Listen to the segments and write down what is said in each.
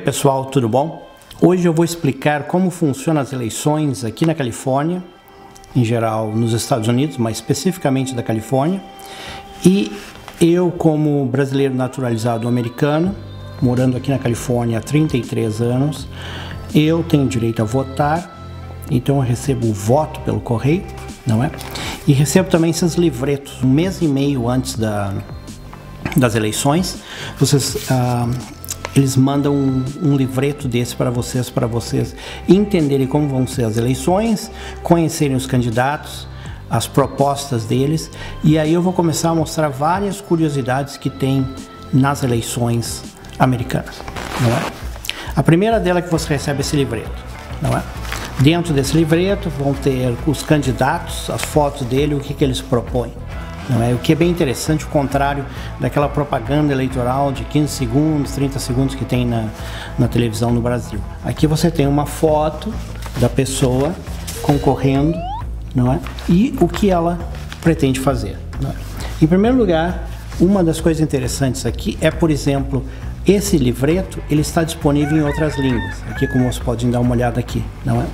pessoal, tudo bom? Hoje eu vou explicar como funcionam as eleições aqui na Califórnia, em geral nos Estados Unidos, mas especificamente da Califórnia. E eu, como brasileiro naturalizado americano, morando aqui na Califórnia há 33 anos, eu tenho direito a votar, então eu recebo o voto pelo correio, não é? E recebo também esses livretos, um mês e meio antes das eleições. Eles mandam um livreto desse para vocês entenderem como vão ser as eleições, conhecerem os candidatos, as propostas deles, e aí eu vou começar a mostrar várias curiosidades que tem nas eleições americanas, não é? A primeira dela é que você recebe esse livreto, não é? Dentro desse livreto vão ter os candidatos, as fotos dele, o que eles propõem. Não é? O que é bem interessante, o contrário daquela propaganda eleitoral de 15 segundos, 30 segundos que tem na televisão no Brasil. Aqui você tem uma foto da pessoa concorrendo, não é? E o que ela pretende fazer. Não é? Em primeiro lugar, uma das coisas interessantes aqui é, por exemplo, esse livreto ele está disponível em outras línguas. Aqui, como vocês podem dar uma olhada aqui, não é?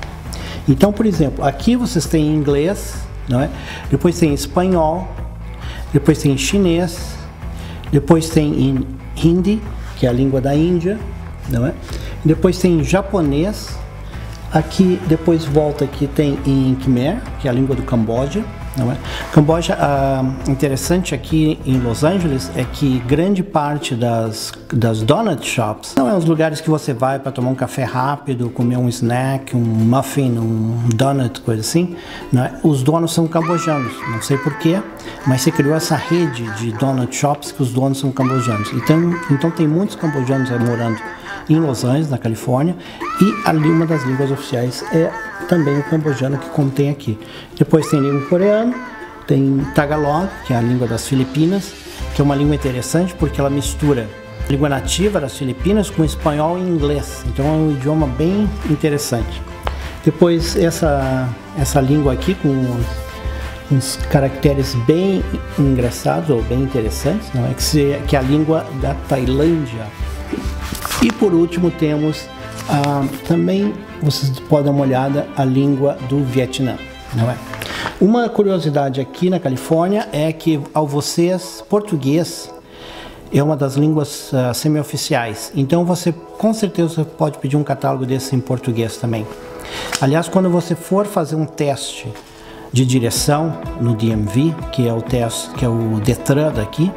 Então, por exemplo, aqui vocês têm em inglês, não é? Depois tem em espanhol, depois tem em chinês, depois tem em hindi, que é a língua da Índia, não é? Depois tem em japonês, aqui depois volta aqui tem em Khmer, que é a língua do Camboja, não é? Camboja, interessante aqui em Los Angeles é que grande parte das donut shops não é os lugares que você vai para tomar um café rápido, comer um snack, um muffin, um donut, coisa assim, não é? Os donos são cambojanos, não sei porquê, mas se criou essa rede de donut shops que os donos são cambojanos. Então tem muitos cambojanos morando em Los Angeles, na Califórnia, e ali uma das línguas oficiais é também o cambojano, que contém aqui. Depois tem língua coreana, tem Tagalog, que é a língua das Filipinas, que é uma língua interessante porque ela mistura a língua nativa das Filipinas com espanhol e inglês, então é um idioma bem interessante. Depois essa língua aqui com uns caracteres bem engraçados ou bem interessantes, não é? Que é a língua da Tailândia. E por último temos também, vocês podem dar uma olhada, a língua do Vietnã, não é? Uma curiosidade aqui na Califórnia é que português é uma das línguas semi-oficiais, então você com certeza pode pedir um catálogo desse em português também. Aliás, quando você for fazer um teste de direção no DMV, que é o Detran daqui,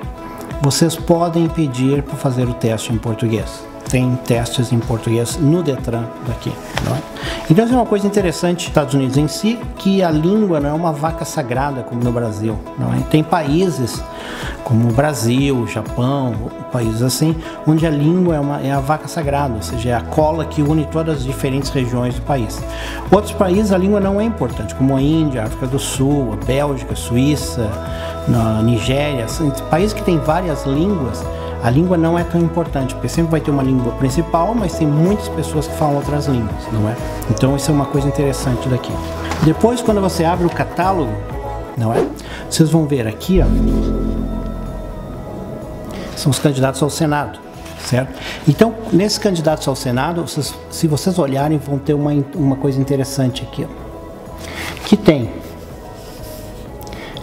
vocês podem pedir para fazer o teste em português. Tem testes em português no Detran daqui, não é? Então isso é uma coisa interessante nos Estados Unidos em si, que a língua não é uma vaca sagrada como no Brasil, não é? Tem países como o Brasil, o Japão, países assim, onde a língua é a vaca sagrada, ou seja, é a cola que une todas as diferentes regiões do país. Outros países a língua não é importante, como a Índia, a África do Sul, a Bélgica, a Suíça, na Nigéria, países que têm várias línguas. A língua não é tão importante, porque sempre vai ter uma língua principal, mas tem muitas pessoas que falam outras línguas, não é? Então isso é uma coisa interessante daqui. Depois, quando você abre o catálogo, não é? Vocês vão ver aqui, ó, são os candidatos ao Senado, certo? Então, nesses candidatos ao Senado, se vocês olharem, vão ter uma coisa interessante aqui, ó, que tem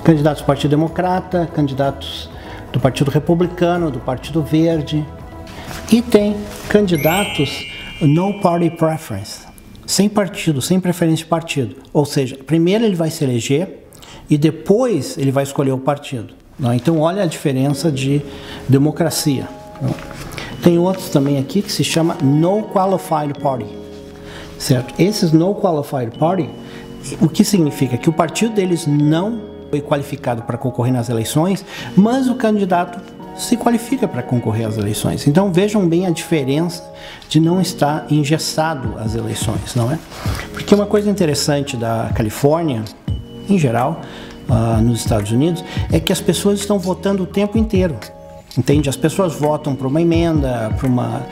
candidatos do Partido Democrata, candidatos do Partido Republicano, do Partido Verde, e tem candidatos no party preference, sem partido, sem preferência de partido. Ou seja, primeiro ele vai se eleger e depois ele vai escolher o partido. Não? Então olha a diferença de democracia. Não? Tem outros também aqui que se chama No Qualified Party, certo? Esses No Qualified Party, o que significa? Que o partido deles não foi qualificado para concorrer nas eleições, mas o candidato se qualifica para concorrer às eleições. Então vejam bem a diferença de não estar engessado as eleições, não é? Porque uma coisa interessante da Califórnia, em geral, nos Estados Unidos, é que as pessoas estão votando o tempo inteiro, entende? As pessoas votam para uma emenda, para uma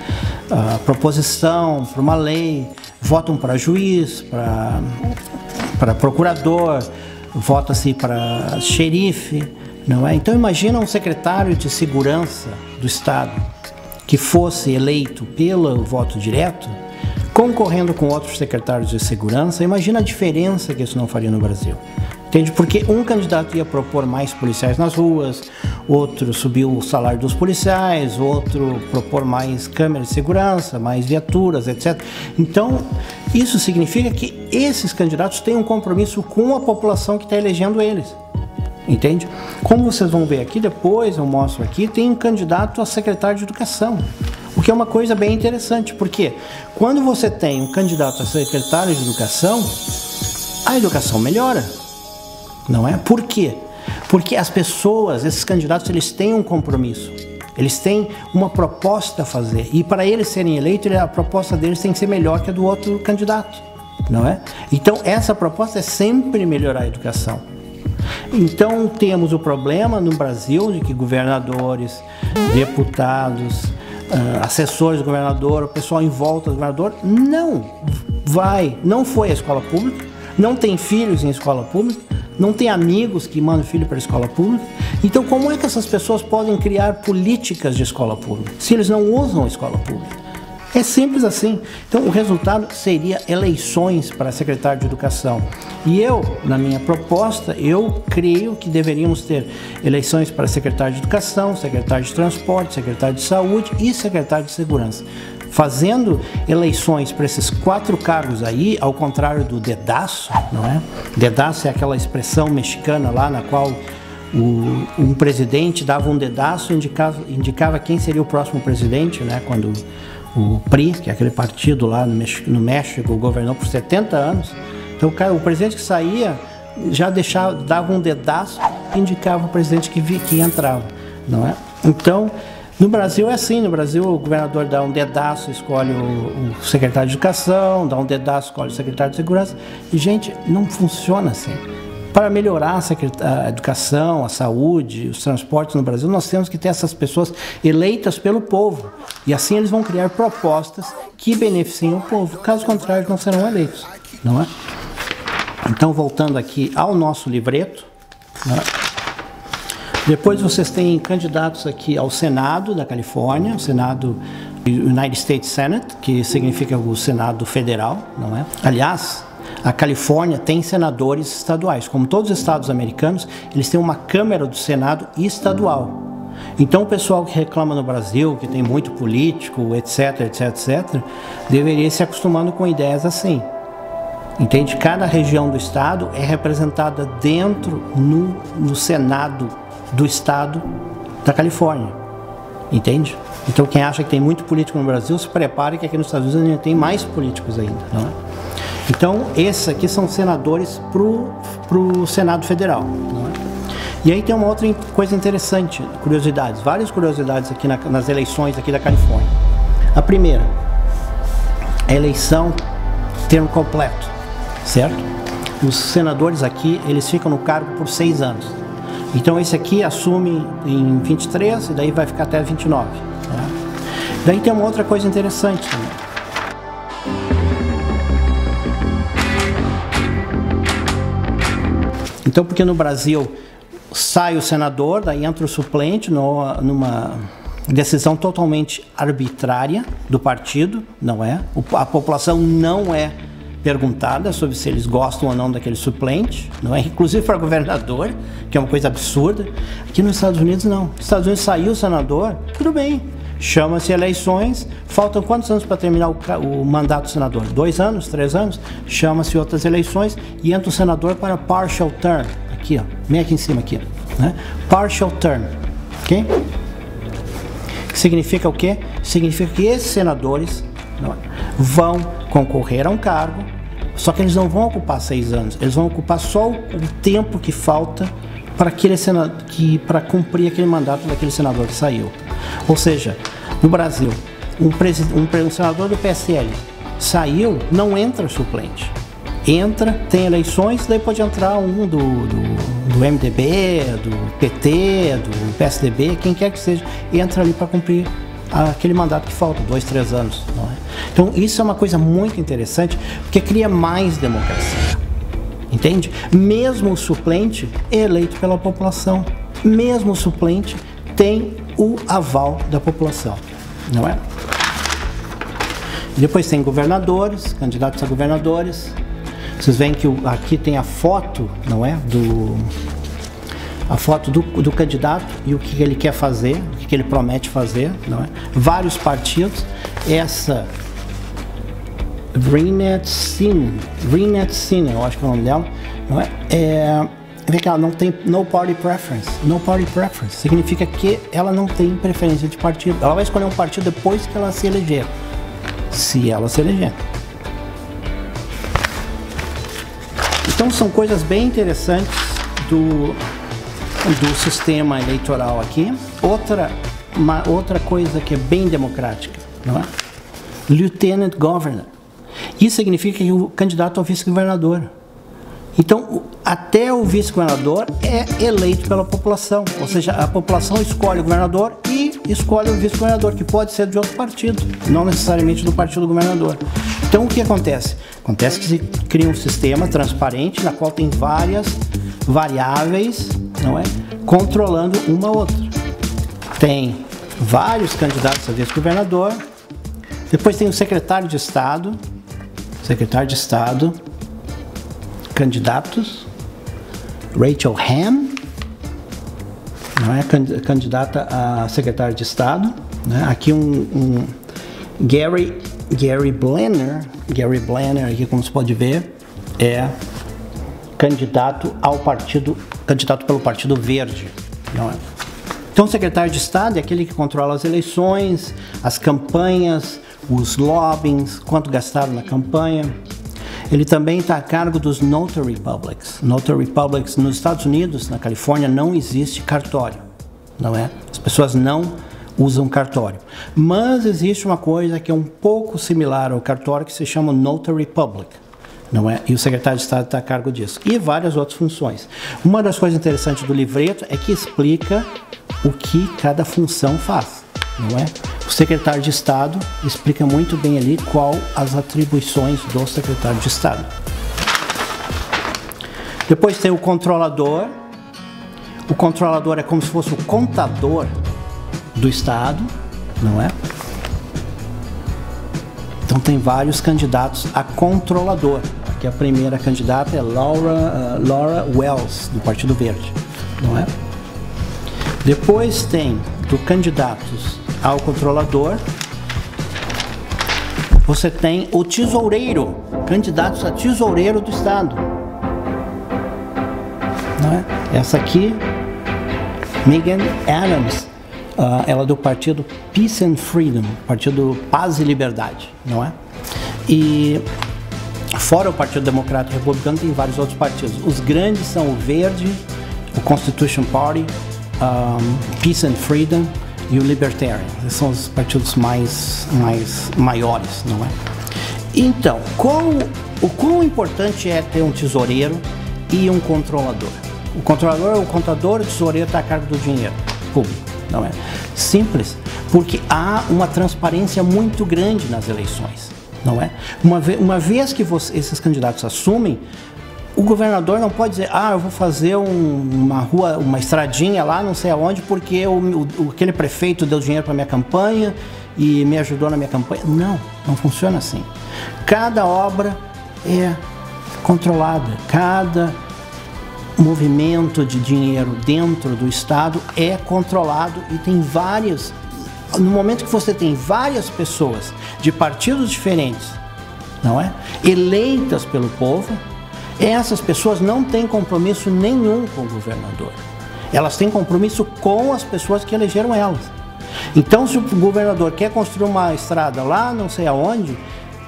proposição, para uma lei, votam para juiz, para procurador, vota-se para xerife, não é? Então imagina um secretário de segurança do estado que fosse eleito pelo voto direto, concorrendo com outros secretários de segurança, imagina a diferença que isso não faria no Brasil. Entende? Porque um candidato ia propor mais policiais nas ruas, outro subir o salário dos policiais, outro propor mais câmeras de segurança, mais viaturas, etc. Então, isso significa que esses candidatos têm um compromisso com a população que está elegendo eles. Entende? Como vocês vão ver aqui, depois eu mostro aqui, tem um candidato a secretário de educação. O que é uma coisa bem interessante, porque quando você tem um candidato a secretário de educação, a educação melhora. Não é? Por quê? Porque as pessoas, esses candidatos, eles têm um compromisso. Eles têm uma proposta a fazer. E para eles serem eleitos, a proposta deles tem que ser melhor que a do outro candidato. Não é? Então, essa proposta é sempre melhorar a educação. Então, temos o problema no Brasil de que governadores, deputados, assessores do governador, o pessoal em volta do governador, não foi à escola pública, não tem filhos em escola pública, não tem amigos que mandam filho para a escola pública. Então, como é que essas pessoas podem criar políticas de escola pública, se eles não usam a escola pública? É simples assim. Então, o resultado seria eleições para secretário de educação. E eu, na minha proposta, eu creio que deveríamos ter eleições para secretário de educação, secretário de transporte, secretário de saúde e secretário de segurança. Fazendo eleições para esses 4 cargos aí, ao contrário do dedaço, não é? Dedaço é aquela expressão mexicana lá na qual um presidente dava um dedaço e indicava quem seria o próximo presidente, né? Quando o PRI, que é aquele partido lá no México, governou por 70 anos. Então o presidente que saía já dava um dedaço e indicava o presidente que entrava, não é? Então, no Brasil é assim. No Brasil o governador dá um dedaço, escolhe o secretário de educação, dá um dedaço, escolhe o secretário de segurança. E, gente, não funciona assim. Para melhorar a educação, a saúde, os transportes no Brasil, nós temos que ter essas pessoas eleitas pelo povo. E assim eles vão criar propostas que beneficiem o povo. Caso contrário, não serão eleitos, não é? Então, voltando aqui ao nosso livreto, né? Depois vocês têm candidatos aqui ao Senado da Califórnia, o Senado United States Senate, que significa o Senado Federal, não é? Aliás, a Califórnia tem senadores estaduais. Como todos os estados americanos, eles têm uma Câmara do Senado estadual. Então, o pessoal que reclama no Brasil, que tem muito político, etc, etc, etc, deveria ir se acostumando com ideias assim. Entende? Cada região do estado é representada dentro no Senado do estado da Califórnia. Entende? Então, quem acha que tem muito político no Brasil, se prepare que aqui nos Estados Unidos ainda tem mais políticos ainda, não é? Então, esses aqui são senadores para o Senado Federal, não é? E aí tem uma outra coisa interessante, curiosidades, várias curiosidades aqui nas eleições aqui da Califórnia. A primeira, a eleição termo completo, certo? Os senadores aqui, eles ficam no cargo por 6 anos. Então esse aqui assume em 23 e daí vai ficar até 29. Né? Daí tem uma outra coisa interessante também. Então, porque no Brasil sai o senador, daí entra o suplente numa decisão totalmente arbitrária do partido, não é? A população não é perguntada sobre se eles gostam ou não daquele suplente, não é? Inclusive para governador, que é uma coisa absurda. Aqui nos Estados Unidos não. Nos Estados Unidos saiu o senador, tudo bem. Chama-se eleições, faltam quantos anos para terminar o mandato do senador? 2 anos, 3 anos? Chama-se outras eleições e entra o senador para partial term. Aqui, ó, bem aqui em cima, aqui, né? Partial term, ok? Que significa o quê? Significa que esses senadores vão concorrer a um cargo, só que eles não vão ocupar 6 anos, eles vão ocupar só o tempo que falta para cumprir aquele mandato daquele senador que saiu. Ou seja, no Brasil, um senador do PSL saiu, não entra suplente. Entra, tem eleições, daí pode entrar um do MDB, do PT, do PSDB, quem quer que seja, entra ali para cumprir aquele mandato que falta, 2, 3 anos. Não é? Então isso é uma coisa muito interessante, porque cria mais democracia. Entende? Mesmo o suplente é eleito pela população. Mesmo o suplente tem o aval da população. não é? Depois tem governadores, candidatos a governadores. Vocês veem que aqui tem a foto, não é? A foto do candidato e o que ele quer fazer, o que ele promete fazer, não é? Vários partidos. Essa Rinat Sin, eu acho que é o nome dela, não é? Vê que ela não tem no party preference. No party preference significa que ela não tem preferência de partido. Ela vai escolher um partido depois que ela se eleger, se ela se eleger. Então são coisas bem interessantes do sistema eleitoral aqui. Outra coisa que é bem democrática, não é? Lieutenant Governor. Isso significa que o candidato ao vice-governador. Então, até o vice-governador é eleito pela população. Ou seja, a população escolhe o governador e escolhe o vice-governador, que pode ser de outro partido, não necessariamente do partido do governador. Então, o que acontece? Acontece que se cria um sistema transparente, na qual tem várias variáveis, não é? Controlando uma a outra. Tem vários candidatos a vice-governador. Depois tem o secretário de Estado. Candidatos. Rachel Hamm, não é? Candidata a secretário de Estado, né? Aqui Gary Blenner, aqui como você pode ver, é candidato pelo Partido Verde, não é? Então, o secretário de Estado é aquele que controla as eleições, as campanhas, os lobbyings, quanto gastaram na campanha. Ele também está a cargo dos Notary Publics. Notary Publics nos Estados Unidos, na Califórnia, não existe cartório, não é? As pessoas não usam cartório. Mas existe uma coisa que é um pouco similar ao cartório, que se chama Notary Public, não é? E o secretário de Estado está a cargo disso. E várias outras funções. Uma das coisas interessantes do livreto é que explica o que cada função faz, não é? O secretário de Estado explica muito bem ali qual as atribuições do secretário de Estado. Depois tem o controlador. O controlador é como se fosse o contador do Estado, não é? Então tem vários candidatos a controlador. Aqui a primeira candidata é Laura Wells, do Partido Verde, não é? Depois tem do candidatos ao controlador, você tem o tesoureiro, candidatos a tesoureiro do Estado, não é? Essa aqui, Megan Adams, ela é do partido Peace and Freedom, partido Paz e Liberdade, não é? E fora o Partido Democrata e Republicano, tem vários outros partidos. Os grandes são o Verde, o Constitution Party, Peace and Freedom e o Libertarian. Esses são os partidos mais maiores, não é? Então, o quão importante é ter um tesoureiro e um controlador? O controlador é o contador, o tesoureiro está a cargo do dinheiro público, não é? Simples, porque há uma transparência muito grande nas eleições, não é? Uma vez que esses candidatos assumem, o governador não pode dizer, eu vou fazer uma estradinha lá, não sei aonde, porque aquele prefeito deu dinheiro para minha campanha e me ajudou na minha campanha. Não funciona assim. Cada obra é controlada, cada movimento de dinheiro dentro do Estado é controlado e tem várias. No momento que você tem várias pessoas de partidos diferentes, não é? Eleitas pelo povo, essas pessoas não têm compromisso nenhum com o governador. Elas têm compromisso com as pessoas que elegeram elas. Então, se o governador quer construir uma estrada lá, não sei aonde,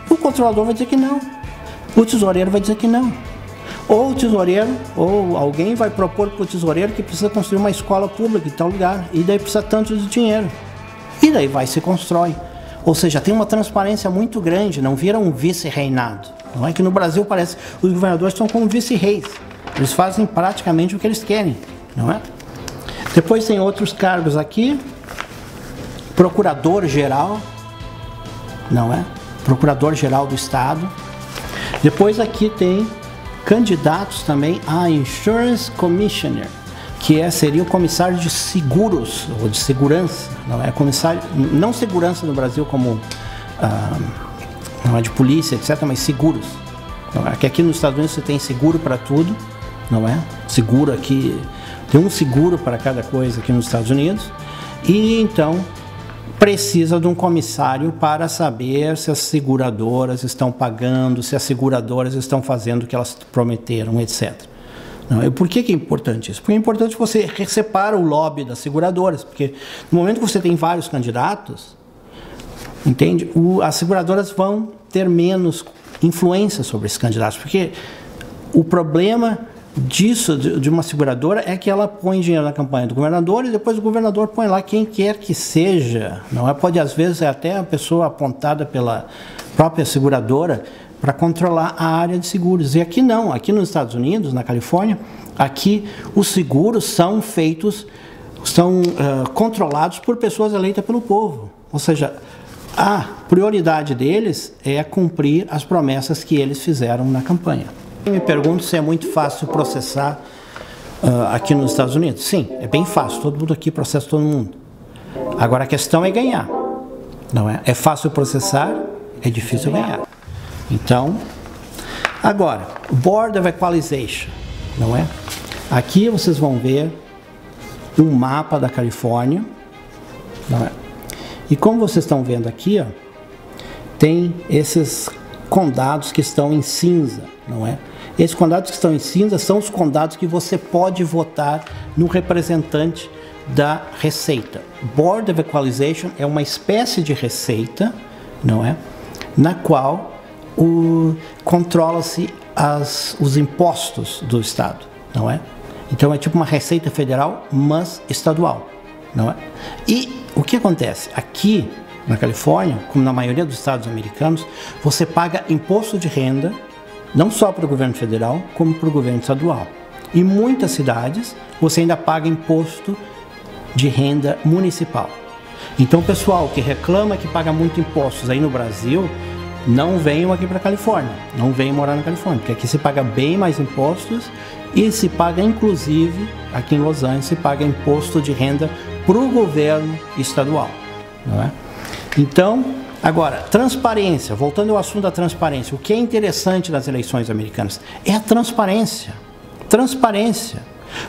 o controlador vai dizer que não. O tesoureiro vai dizer que não. Ou o tesoureiro, ou alguém vai propor para o tesoureiro que precisa construir uma escola pública em tal lugar. E daí precisa tanto de dinheiro. E daí vai se constrói. Ou seja, tem uma transparência muito grande, não vira um vice-reinado. Não é que no Brasil parece que os governadores são como vice-reis. Eles fazem praticamente o que eles querem, não é? Depois tem outros cargos aqui. Procurador-geral, não é? Procurador-geral do Estado. Depois aqui tem candidatos também a Insurance Commissioner, que seria o comissário de seguros, ou de segurança, não é comissário, não segurança no Brasil como não é de polícia, etc., mas seguros. Não é? Que aqui nos Estados Unidos você tem seguro para tudo, não é? Seguro aqui, tem um seguro para cada coisa aqui nos Estados Unidos, e então precisa de um comissário para saber se as seguradoras estão pagando, se as seguradoras estão fazendo o que elas prometeram, etc. Não, e por que é importante isso? Porque é importante você separa o lobby das seguradoras, porque no momento que você tem vários candidatos, entende? As seguradoras vão ter menos influência sobre esses candidatos, porque o problema disso, de uma seguradora, é que ela põe dinheiro na campanha do governador e depois o governador põe lá quem quer que seja, não é? Pode às vezes até a pessoa apontada pela própria seguradora para controlar a área de seguros. E aqui não, aqui nos Estados Unidos, na Califórnia, aqui os seguros são feitos, são controlados por pessoas eleitas pelo povo, ou seja, a prioridade deles é cumprir as promessas que eles fizeram na campanha. Eu me pergunto se é muito fácil processar aqui nos Estados Unidos. Sim, é bem fácil, todo mundo aqui processa todo mundo. Agora a questão é ganhar, não é? É fácil processar, é difícil ganhar. Então, agora, Board of Equalization, não é? Aqui vocês vão ver um mapa da Califórnia, não é? E como vocês estão vendo aqui, ó, tem esses condados que estão em cinza, não é? Esses condados que estão em cinza são os condados que você pode votar no representante da Receita. Board of Equalization é uma espécie de receita, não é? Na qual controla-se os impostos do Estado, não é? Então é tipo uma Receita Federal, mas estadual, não é? E o que acontece? Aqui na Califórnia, como na maioria dos estados americanos, você paga imposto de renda, não só para o governo federal, como para o governo estadual. Em muitas cidades, você ainda paga imposto de renda municipal. Então, o pessoal que reclama que paga muito impostos aí no Brasil, não venham aqui para a Califórnia, não venham morar na Califórnia, porque aqui se paga bem mais impostos e se paga, inclusive, aqui em Los Angeles, se paga imposto de renda para o governo estadual, não é? Então, agora, transparência, voltando ao assunto da transparência, o que é interessante nas eleições americanas é a transparência. Transparência.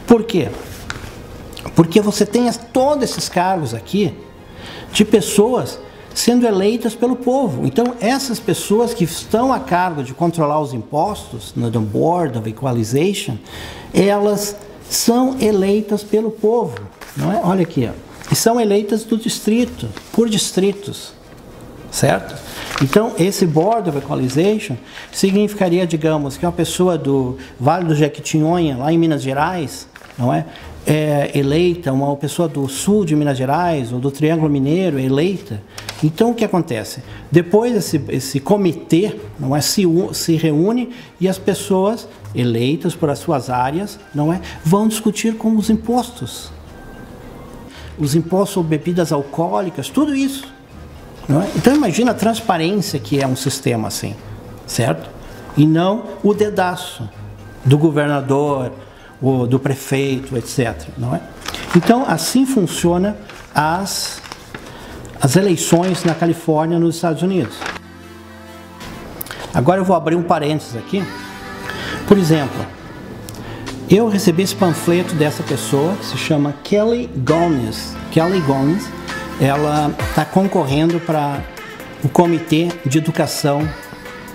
Por quê? Porque você tem todos esses cargos aqui de pessoas sendo eleitas pelo povo. Então, essas pessoas que estão a cargo de controlar os impostos, no Board of Equalization, elas são eleitas pelo povo, não é? Olha aqui, ó. E são eleitas do distrito, por distritos, certo? Então, esse Board of Equalization significaria, digamos, que uma pessoa do Vale do Jequitinhonha, lá em Minas Gerais, não é? É eleita, uma pessoa do sul de Minas Gerais ou do Triângulo Mineiro é eleita. Então, o que acontece? Depois, esse comitê, não é, se reúne e as pessoas eleitas por as suas áreas, não é, vão discutir com os impostos. Os impostos sobre bebidas alcoólicas, tudo isso. Não é? Então imagina a transparência que é um sistema assim, certo? E não o dedaço do governador, ou do prefeito, etc. Não é? Então assim funciona as eleições na Califórnia, nos Estados Unidos. Agora eu vou abrir um parênteses aqui. Por exemplo, eu recebi esse panfleto dessa pessoa, que se chama Kelly Gomes. Kelly Gomes, ela está concorrendo para o Comitê de Educação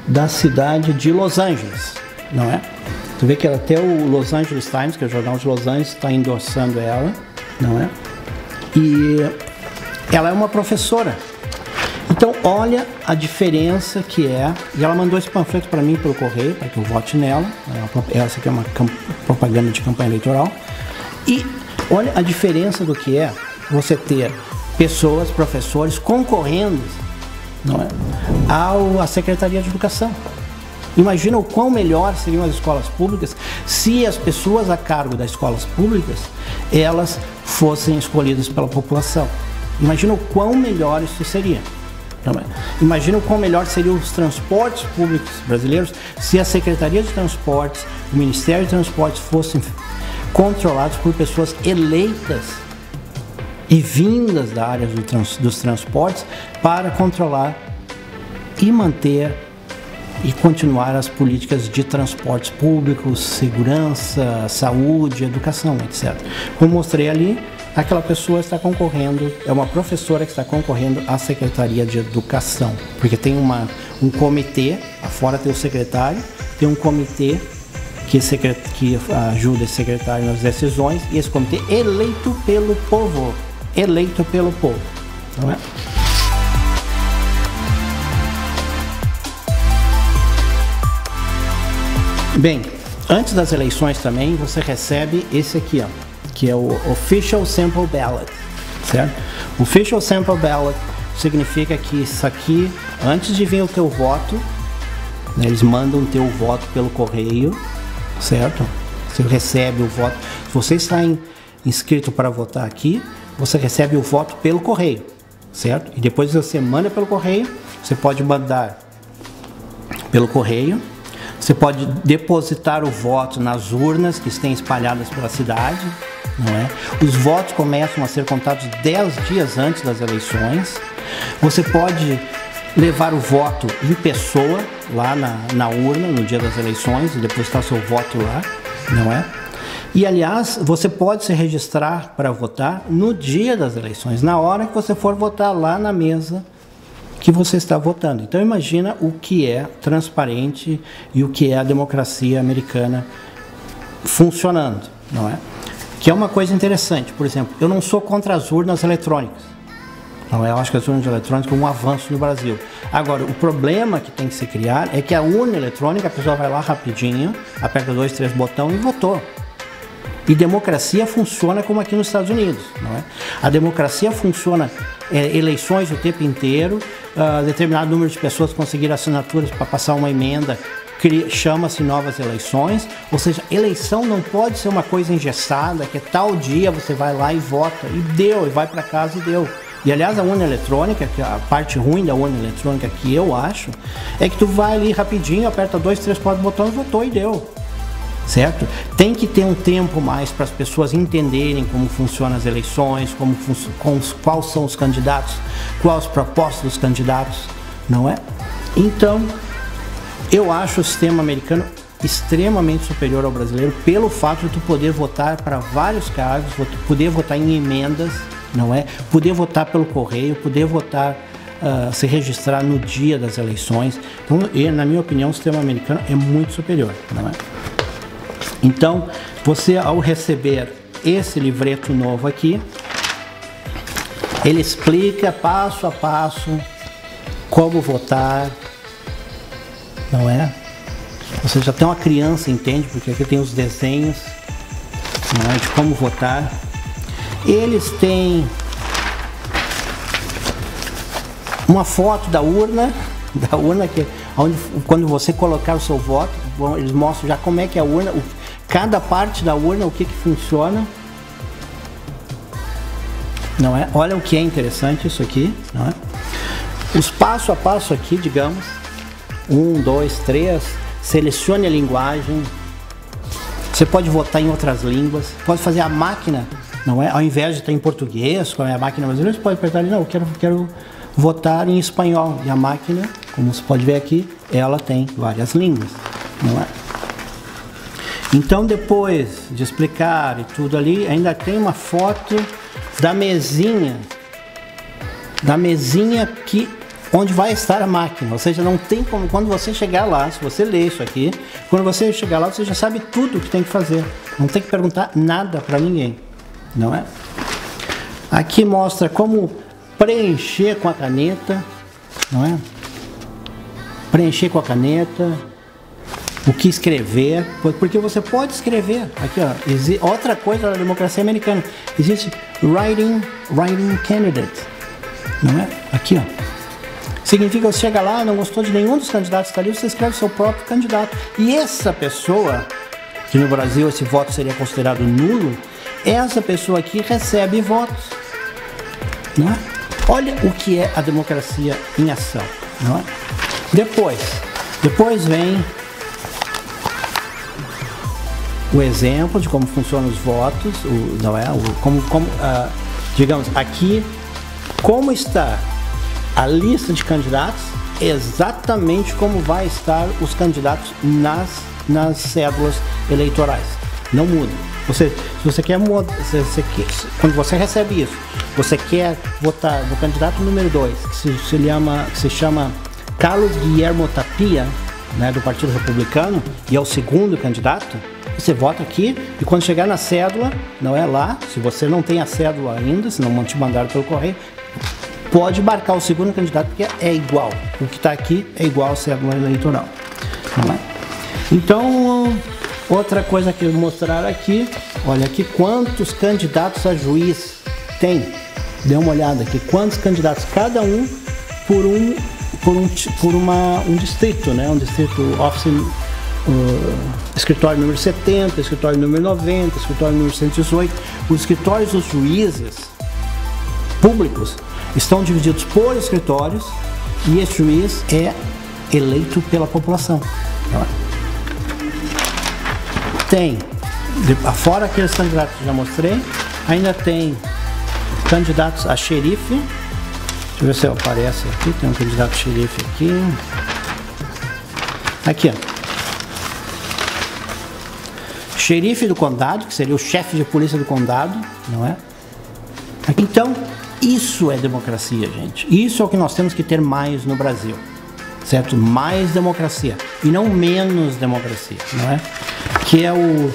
da cidade de Los Angeles, não é? Tu vê que até o Los Angeles Times, que é o jornal de Los Angeles, está endossando ela, não é? E ela é uma professora. Então, olha a diferença que é. E ela mandou esse panfleto para mim pelo correio, para que eu vote nela. Essa aqui é uma propaganda de campanha eleitoral. E olha a diferença do que é você ter pessoas, professores, concorrendo, não é, à Secretaria de Educação. Imagina o quão melhor seriam as escolas públicas se as pessoas a cargo das escolas públicas, elas fossem escolhidas pela população. Imagina o quão melhor isso seria. Imagina o quão melhor seriam os transportes públicos brasileiros se a Secretaria de Transportes, o Ministério de Transportes fossem controlados por pessoas eleitas e vindas da área dos transportes para controlar e manter e continuar as políticas de transportes públicos, segurança, saúde, educação, etc. Como mostrei ali, aquela pessoa está concorrendo, é uma professora que está concorrendo à Secretaria de Educação, porque tem um comitê, fora tem o secretário, tem um comitê que ajuda esse secretário nas decisões, e esse comitê é eleito pelo povo, não é? Bem, antes das eleições também você recebe esse aqui, ó, que é o Official Sample Ballot, certo? O Official Sample Ballot significa que isso aqui, antes de vir o teu voto, né, eles mandam o teu voto pelo correio, certo? Você recebe o voto. Se você está inscrito para votar aqui, você recebe o voto pelo correio, certo? E depois você manda pelo correio, você pode mandar pelo correio. Você pode depositar o voto nas urnas que estão espalhadas pela cidade, não é? Os votos começam a ser contados 10 dias antes das eleições. Você pode levar o voto em pessoa lá na urna no dia das eleições e depositar seu voto lá, não é? E aliás, você pode se registrar para votar no dia das eleições, na hora que você for votar lá na mesa que você está votando. Então imagina o que é transparente e o que é a democracia americana funcionando, não é? Que é uma coisa interessante. Por exemplo, eu não sou contra as urnas eletrônicas, não é? Eu acho que as urnas eletrônicas são um avanço no Brasil. Agora, o problema que tem que se criar é que a urna eletrônica, a pessoa vai lá rapidinho, aperta 2, 3 botões e votou. E democracia funciona como aqui nos Estados Unidos, não é? A democracia funciona eleições o tempo inteiro, determinado número de pessoas conseguiram assinaturas para passar uma emenda, chama-se novas eleições, ou seja, eleição não pode ser uma coisa engessada, que é tal dia você vai lá e vota, e deu, e vai para casa e deu. E aliás, a urna eletrônica, que a parte ruim da urna eletrônica que eu acho, é que tu vai ali rapidinho, aperta 2, 3, 4 botões, votou e deu. Certo? Tem que ter um tempo mais para as pessoas entenderem como funcionam as eleições, quais são os candidatos, quais as propostas dos candidatos, não é? Então, eu acho o sistema americano extremamente superior ao brasileiro pelo fato de tu poder votar para vários cargos, poder votar em emendas, não é? Poder votar pelo correio, poder votar, se registrar no dia das eleições. Então, na minha opinião, o sistema americano é muito superior, não é? Então, você ao receber esse livreto novo aqui, ele explica passo a passo como votar, não é? Você já tem uma criança, entende? Porque aqui tem os desenhos, não é? De como votar. Eles têm uma foto da urna que onde, quando você colocar o seu voto, eles mostram já como é que é a urna, cada parte da urna, o que funciona, não é? Olha o que é interessante isso aqui, não é? Os passo a passo aqui, digamos, 1, 2, 3, selecione a linguagem, você pode votar em outras línguas, pode fazer a máquina, não é? Ao invés de estar em português, com a máquina brasileira, você pode apertar ali, não, eu quero votar em espanhol, e a máquina, como você pode ver aqui, ela tem várias línguas, não é? Então, depois de explicar e tudo ali, ainda tem uma foto da mesinha onde vai estar a máquina. Ou seja, não tem como, quando você chegar lá, se você ler isso aqui, quando você chegar lá, você já sabe tudo o que tem que fazer. Não tem que perguntar nada para ninguém, não é? Aqui mostra como preencher com a caneta, não é? Preencher com a caneta, o que escrever, porque você pode escrever. Aqui, ó, outra coisa da democracia americana, existe writing candidate, não é? Aqui, ó. Significa que você chega lá, não gostou de nenhum dos candidatos que está ali, você escreve seu próprio candidato. E essa pessoa, que no Brasil esse voto seria considerado nulo, essa pessoa aqui recebe votos, não é? Olha o que é a democracia em ação, não é? Depois vem o exemplo de como funcionam os votos, digamos, aqui, como está a lista de candidatos, exatamente como vai estar os candidatos nas cédulas eleitorais. Não muda. Se você quer mudar, quando você recebe isso, você quer votar no candidato número 2, que se chama Carlos Guillermo Tapia, né, do Partido Republicano, e é o segundo candidato, você vota aqui e quando chegar na cédula, não é lá, se você não tem a cédula ainda, se não te mandaram pelo correio, pode marcar o segundo candidato, porque é igual. O que está aqui é igual à cédula eleitoral. Não é? Então, outra coisa que mostrar aqui, olha aqui quantos candidatos a juiz tem. Dê uma olhada aqui, quantos candidatos, cada um por um distrito, né? Um distrito office, escritório número 70, escritório número 90, escritório número 118. Os escritórios dos juízes públicos estão divididos por escritórios e esse juiz é eleito pela população. Tem, fora aqueles candidatos que já mostrei, ainda tem candidatos a xerife. Deixa eu ver se aparece aqui, tem um candidato a xerife aqui. Aqui, ó. Xerife do condado, que seria o chefe de polícia do condado, não é? Então, isso é democracia, gente. Isso é o que nós temos que ter mais no Brasil, certo? Mais democracia e não menos democracia, não é? Que é o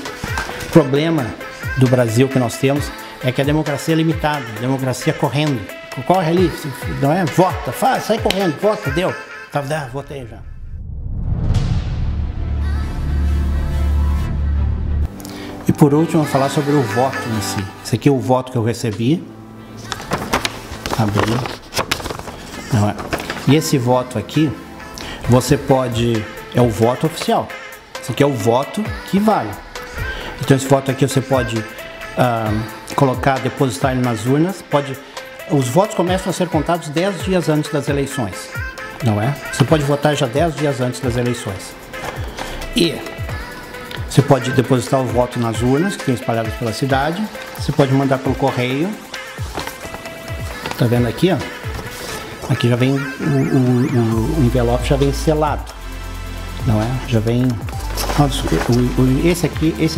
problema do Brasil que nós temos, é que a democracia é limitada, a democracia correndo. Corre ali, não é? Vota, sai correndo, vota, deu. Votei já. E por último, eu vou falar sobre o voto em si. Esse aqui é o voto que eu recebi. Abri. Não é? E esse voto aqui, você pode... É o voto oficial. Esse aqui é o voto que vale. Então esse voto aqui você pode colocar, depositar ele nas urnas. Os votos começam a ser contados 10 dias antes das eleições. Não é? Você pode votar já 10 dias antes das eleições. E você pode depositar o voto nas urnas, que tem espalhadas pela cidade. Você pode mandar pelo correio. Tá vendo aqui, ó? Aqui já vem o envelope, já vem selado. Não é? Já vem... Esse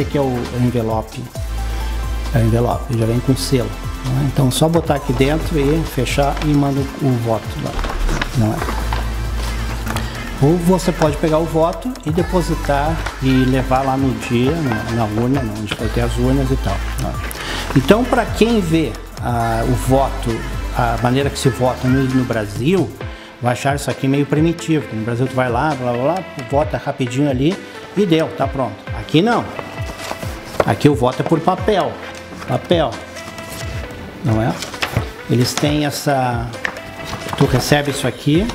aqui é o envelope. É o envelope, já vem com selo. Não é? Então só botar aqui dentro e fechar e manda o voto lá. Não é? Ou você pode pegar o voto e depositar e levar lá no dia, na urna, onde vai ter as urnas e tal. Não é? Então, para quem vê o voto, a maneira que se vota no Brasil, vai achar isso aqui meio primitivo. No Brasil tu vai lá, blá, blá, blá, vota rapidinho ali e deu, tá pronto. Aqui não. Aqui o voto é por papel. Papel. Não é? Eles têm essa... Tu recebe isso aqui,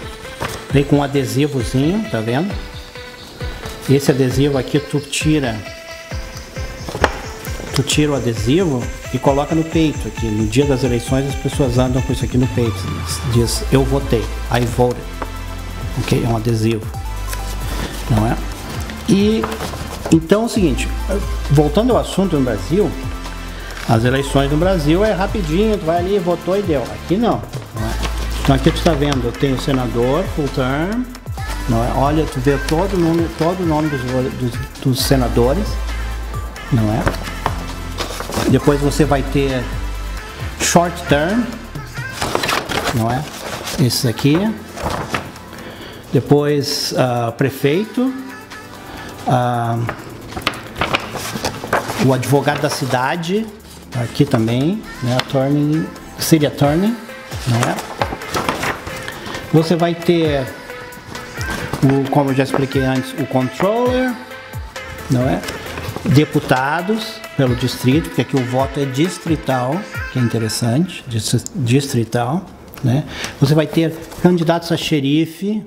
vem com um adesivozinho, tá vendo? Esse adesivo aqui tu tira o adesivo e coloca no peito aqui. No dia das eleições as pessoas andam com isso aqui no peito. Diz, eu votei, I voted. Ok? É um adesivo. Não é? E então é o seguinte, voltando ao assunto no Brasil, as eleições no Brasil é rapidinho, tu vai ali, votou e deu. Aqui não é? Então aqui tu está vendo, eu tenho senador, full term, não é? Olha, tu vê todo o nome dos senadores, não é? Depois você vai ter short term, não é? Esses aqui. Depois prefeito, o advogado da cidade, aqui também, né? Attorney, city attorney, não é? Você vai ter, como eu já expliquei antes, o controller, não é? Deputados pelo distrito, porque aqui o voto é distrital, que é interessante, distrital, né? Você vai ter candidatos a xerife,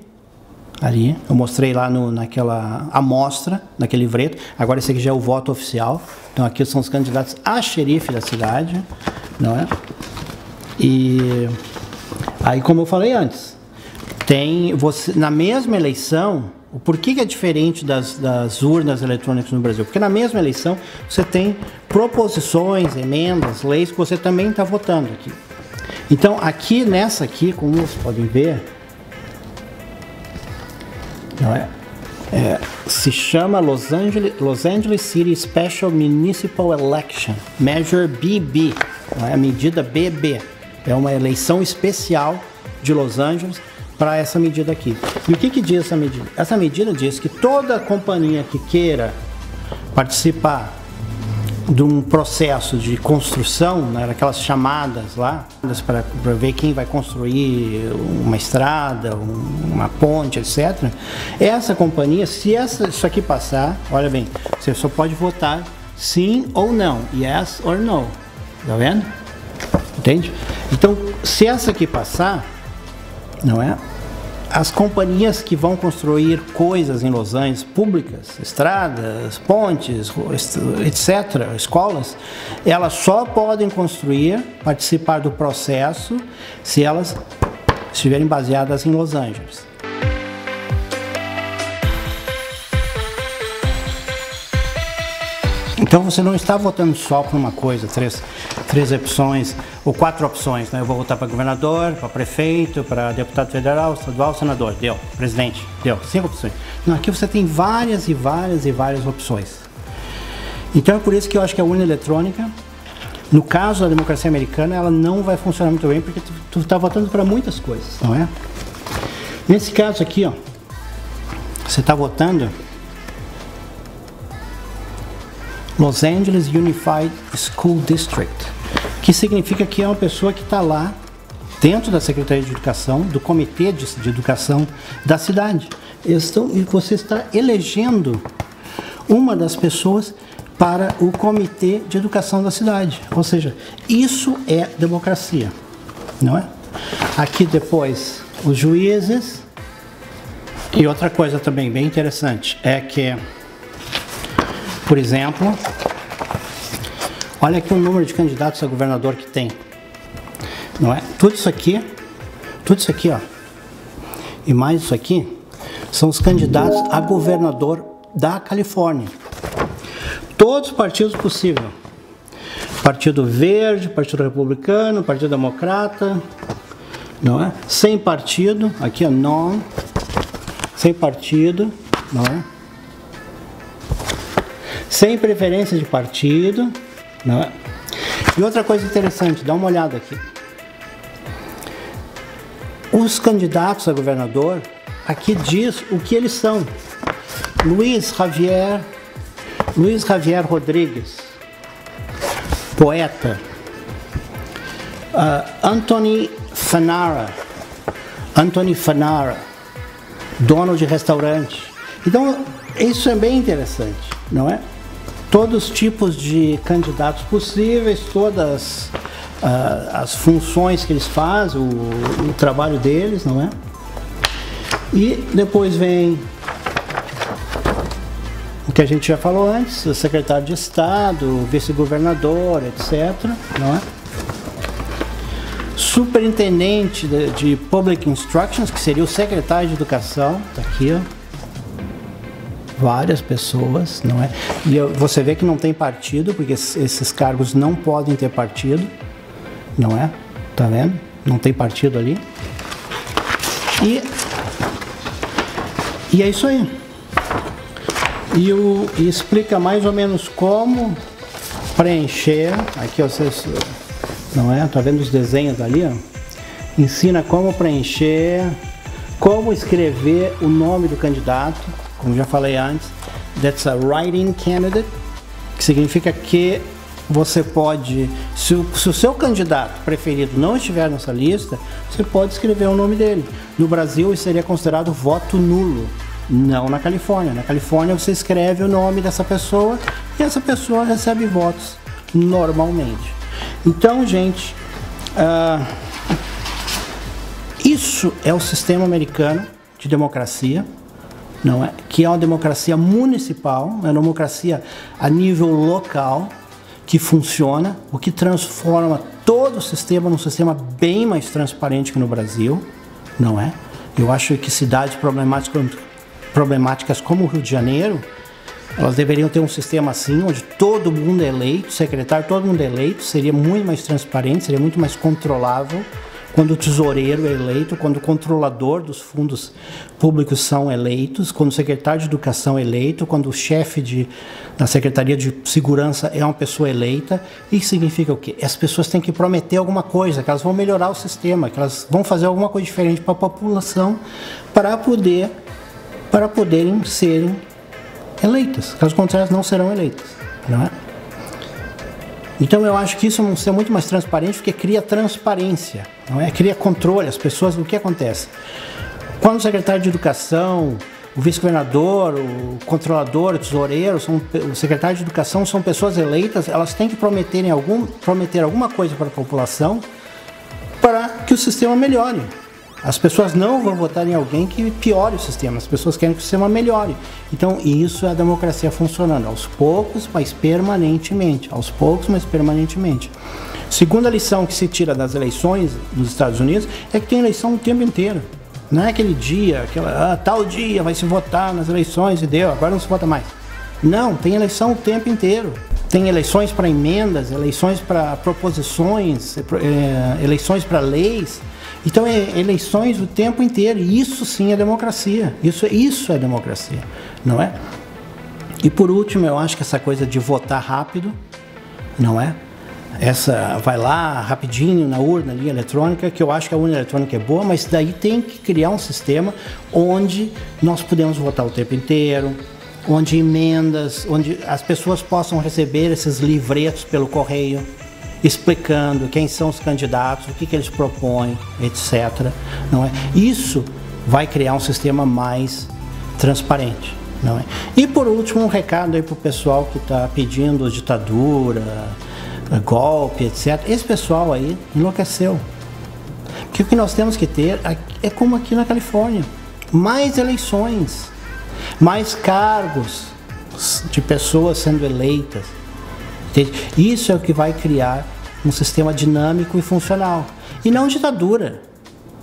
ali, eu mostrei lá naquela amostra, naquele livreto. Agora esse aqui já é o voto oficial. Então aqui são os candidatos a xerife da cidade, não é? E aí, como eu falei antes, tem você na mesma eleição, O porquê que é diferente das urnas eletrônicas no Brasil? Porque na mesma eleição você tem proposições, emendas, leis que você também está votando aqui. Então aqui, nessa aqui, como vocês podem ver, não é? Se chama Los Angeles City Special Municipal Election, Measure BB, não é? A medida BB. É uma eleição especial de Los Angeles para essa medida aqui. E o que diz essa medida? Essa medida diz que toda companhia que queira participar de um processo de construção, né, aquelas chamadas lá, para ver quem vai construir uma estrada, uma ponte, etc. Essa companhia, se isso aqui passar, olha bem, você só pode votar sim ou não, yes or no, tá vendo? Entende? Então, se essa aqui passar, não é? As companhias que vão construir coisas em Los Angeles, públicas, estradas, pontes, etc., escolas, elas só podem construir, participar do processo, se elas estiverem baseadas em Los Angeles. Então você não está votando só por uma coisa, três opções, ou 4 opções, né? Eu vou votar para governador, para prefeito, para deputado federal, estadual, senador, deu, presidente, deu, 5 opções. Não, aqui você tem várias e várias opções. Então é por isso que eu acho que a urna eletrônica, no caso da democracia americana, ela não vai funcionar muito bem, porque tu está votando para muitas coisas, não é? Nesse caso aqui, ó, você está votando Los Angeles Unified School District, que significa que é uma pessoa que está lá dentro da Secretaria de Educação, do Comitê de Educação da cidade. E você está elegendo uma das pessoas para o Comitê de Educação da cidade. Ou seja, isso é democracia, não é? Aqui depois os juízes. E outra coisa também bem interessante é que, por exemplo, olha aqui o número de candidatos a governador que tem, não é? Tudo isso aqui, ó, e mais isso aqui, são os candidatos a governador da Califórnia. Todos os partidos possíveis. Partido Verde, Partido Republicano, Partido Democrata, não é? Sem partido, aqui ó, non, sem partido, não é? Sem preferência de partido, não é? E outra coisa interessante, dá uma olhada aqui. Os candidatos a governador, aqui diz o que eles são. Luiz Javier Rodrigues, poeta. Anthony Fanara, dono de restaurante. Então, isso é bem interessante, não é? Todos os tipos de candidatos possíveis, todas as funções que eles fazem, o trabalho deles, não é? E depois vem o que a gente já falou antes, o secretário de Estado, o vice-governador, etc., não é? Superintendente de Public Instructions, que seria o secretário de Educação, tá aqui, ó. Várias pessoas, não é? E você vê que não tem partido, porque esses cargos não podem ter partido, não é? Tá vendo? Não tem partido ali. E é isso aí. E explica mais ou menos como preencher. Aqui vocês, não é? Tá vendo os desenhos ali, ó? Ensina como preencher, como escrever o nome do candidato. Como já falei antes, that's a write-in candidate, que significa que você pode, se o seu candidato preferido não estiver nessa lista, você pode escrever o nome dele. No Brasil, isso seria considerado voto nulo, não na Califórnia. Na Califórnia, você escreve o nome dessa pessoa e essa pessoa recebe votos normalmente. Então, gente, isso é o sistema americano de democracia. Não é? Que é uma democracia municipal, é uma democracia a nível local, que funciona, o que transforma todo o sistema num sistema bem mais transparente que no Brasil, não é? Eu acho que cidades problemáticas problemáticas como o Rio de Janeiro, elas deveriam ter um sistema assim, onde todo mundo é eleito, secretário, todo mundo é eleito, seria muito mais transparente, seria muito mais controlável. Quando o tesoureiro é eleito, quando o controlador dos fundos públicos são eleitos, quando o secretário de educação é eleito, quando o chefe da Secretaria de Segurança é uma pessoa eleita. Isso significa o quê? As pessoas têm que prometer alguma coisa, que elas vão melhorar o sistema, que elas vão fazer alguma coisa diferente para a população para poderem serem eleitas. Caso contrário, não serão eleitas, não é? Então eu acho que isso é um sistema muito mais transparente, porque cria transparência, não é? Cria controle. As pessoas, o que acontece? Quando o secretário de educação, o vice-governador, o controlador, o tesoureiro, o secretário de educação são pessoas eleitas, elas têm que prometer alguma coisa para a população para que o sistema melhore. As pessoas não vão votar em alguém que piore o sistema, as pessoas querem que o sistema melhore. Então, isso é a democracia funcionando, aos poucos, mas permanentemente. Aos poucos, mas permanentemente. Segunda lição que se tira das eleições nos Estados Unidos é que tem eleição o tempo inteiro. Não é aquele dia, tal dia vai se votar nas eleições e deu, agora não se vota mais. Não, tem eleição o tempo inteiro. Tem eleições para emendas, eleições para proposições, eleições para leis. Então, eleições o tempo inteiro, e isso sim é democracia, isso é democracia, não é? E por último, eu acho que essa coisa de votar rápido, não é? Vai lá rapidinho na urna ali eletrônica, que eu acho que a urna eletrônica é boa, mas daí tem que criar um sistema onde nós podemos votar o tempo inteiro, onde emendas, onde as pessoas possam receber esses livretos pelo correio, explicando quem são os candidatos, o que eles propõem, etc. Não é? Isso vai criar um sistema mais transparente. Não é? E por último, um recado aí para o pessoal que está pedindo ditadura, golpe, etc. Esse pessoal aí enlouqueceu. Porque o que nós temos que ter é como aqui na Califórnia: mais eleições, mais cargos de pessoas sendo eleitas. Isso é o que vai criar um sistema dinâmico e funcional. E não ditadura.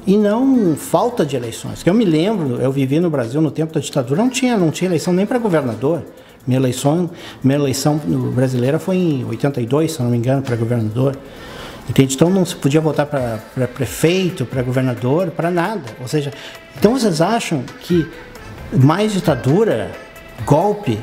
E não falta de eleições. Que eu me lembro, eu vivi no Brasil no tempo da ditadura, não tinha eleição nem para governador. Minha eleição brasileira foi em 82, se não me engano, para governador. Entende? Então não se podia votar para prefeito, para governador, para nada. Ou seja, então vocês acham que mais ditadura, golpe,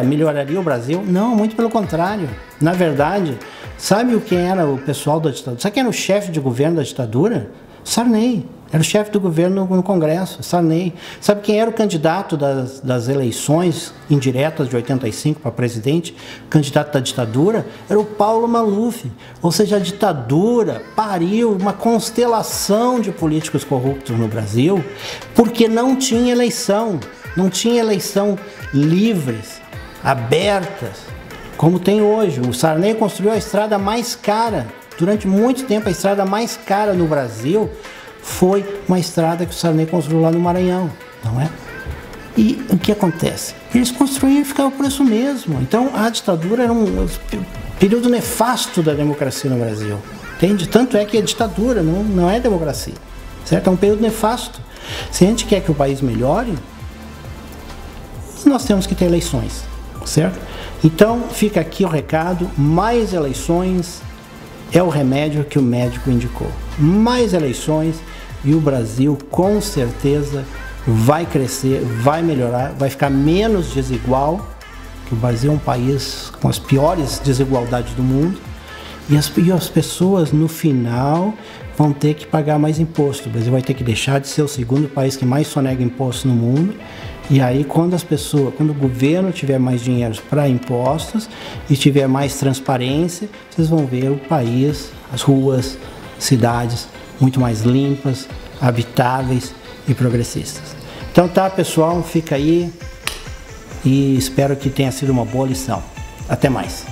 melhoraria o Brasil? Não, muito pelo contrário. Na verdade, sabe quem era o pessoal da ditadura? Sabe quem era o chefe de governo da ditadura? Sarney. Era o chefe do governo no Congresso, Sarney. Sabe quem era o candidato das eleições indiretas de 85 para presidente? O candidato da ditadura era o Paulo Maluf. Ou seja, a ditadura pariu uma constelação de políticos corruptos no Brasil, porque não tinha eleição. Não tinha eleição livres, abertas, como tem hoje. O Sarney construiu a estrada mais cara. Durante muito tempo, a estrada mais cara no Brasil foi uma estrada que o Sarney construiu lá no Maranhão, não é? E o que acontece? Eles construíam e ficava por isso mesmo. Então, a ditadura era um período nefasto da democracia no Brasil. Entende? Tanto é que a ditadura não é democracia, certo? É um período nefasto. Se a gente quer que o país melhore, nós temos que ter eleições, certo? Então, fica aqui o recado: mais eleições é o remédio que o médico indicou. Mais eleições e o Brasil, com certeza, vai crescer, vai melhorar, vai ficar menos desigual, que o Brasil é um país com as piores desigualdades do mundo, e as pessoas, no final, vão ter que pagar mais imposto. O Brasil vai ter que deixar de ser o segundo país que mais sonega imposto no mundo. E aí, quando o governo tiver mais dinheiro para impostos e tiver mais transparência, vocês vão ver o país, as ruas, cidades muito mais limpas, habitáveis e progressistas. Então tá, pessoal, fica aí e espero que tenha sido uma boa lição. Até mais.